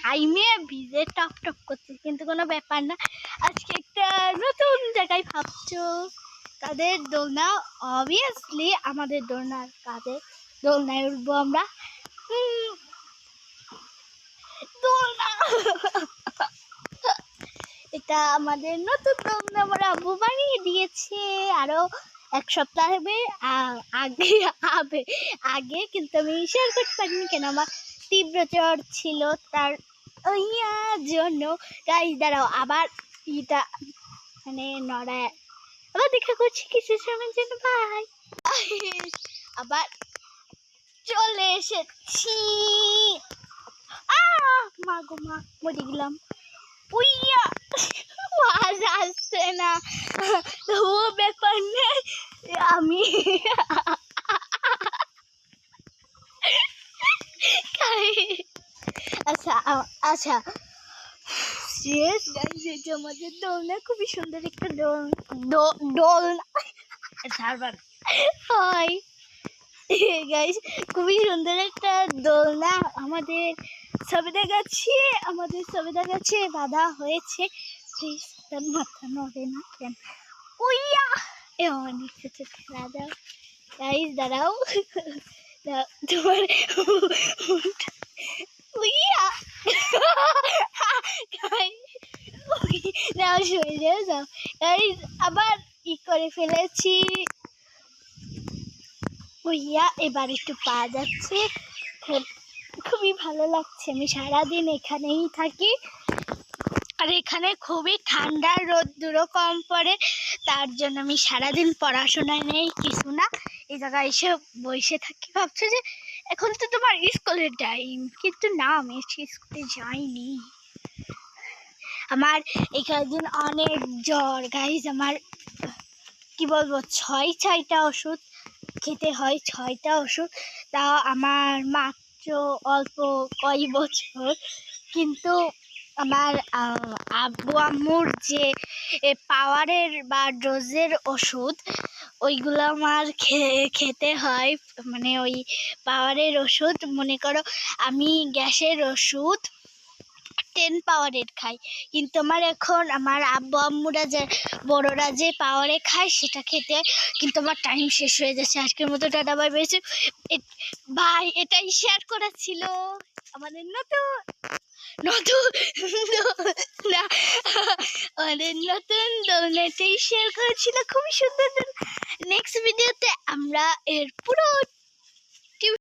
হাইমে ভিজে top top করছে, কিন্তু কোনো ব্যাপার না। আজকে একটা নতুন জায়গায় ভাবছো কাদের দোলনা, অবভিয়াসলি আমাদের দোলনার কাদের দোলনায় উঠবো আমরা। দোলনা এটা আমাদের নতুন দোলনা, আমার আব্বু বানিয়ে দিয়েছে আরো এক সপ্তাহ আগে, কিন্তু আমি শেয়ার করতে পারিনি কেন, আমার তীব্র জ্বর ছিল, তার জন্য। গাইস দাঁড়াও, আবার এটা মানে নড়ায় আবার দেখা করছি কিছু সময়ের জন্য, ভাই আবার চলে এসেছি। মা গো মা, মরে গেলাম। উইয়া আওয়াজ আসছে না, ও ব্যাপার নেই। আমি আচ্ছা আচ্ছা সিরিয়াস গাইস, এটা আমাদের দোলনা, খুবই সুন্দর একটা দোলনা হয় গাইস, খুবই সুন্দর একটা দোলনা আমাদের সবেদা গাছে বাঁধা হয়েছে। প্লিজ তার মাথা নড়ে না কেন? উইয়া অনেক কিছু খেলা দাও গাইস, দাঁড়াও তোমার উইয়া নাও সরে যাও গাইস, আবার করে ফেলেছি। উইয়া এবার একটু পা যাচ্ছে, খুবই ভালো লাগছে। আমি সারাদিন এখানেই থাকি, আর এখানে খুবই ঠান্ডা, রোদ্দুরও কম পড়ে, তার জন্য আমি সারাদিন পড়াশোনায় নেই কিছু না, এই জায়গায় এসে বসে থাকি। ভাবছো যে এখন তো তোমার স্কুলের টাইম, কিন্তু না, আমি স্কুলে যাইনি। আমার এখানে দিন অনেক জ্বর গাইজ, আমার কি বলবো, ছয়টা ওষুধ খেতে হয়, 6টা ওষুধ, তা আমার মাত্র অল্প কয় বছর, কিন্তু আমার আব্বু আম্মুর যে পাওয়ারের বা ডোজের ওষুধ, ওইগুলো আমার খেতে হয়, মানে ওই পাওয়ারের ওষুধ। মনে করো আমি গ্যাসের ওষুধ 10 পাওয়ারের খাই, কিন্তু আমার আব্বু আম্মুরা যে বড়রা যে পাওয়ারে খায় সেটা খেতে, কিন্তু আমার টাইম শেষ হয়ে যাচ্ছে। আজকের মতো টাটা বাই বাই ভাই, এটাই শেয়ার করা ছিল আমাদের নতুন দোলনাটাই শেয়ার করেছিল, খুবই সুন্দর। নেক্সট ভিডিওতে আমরা এর পুরো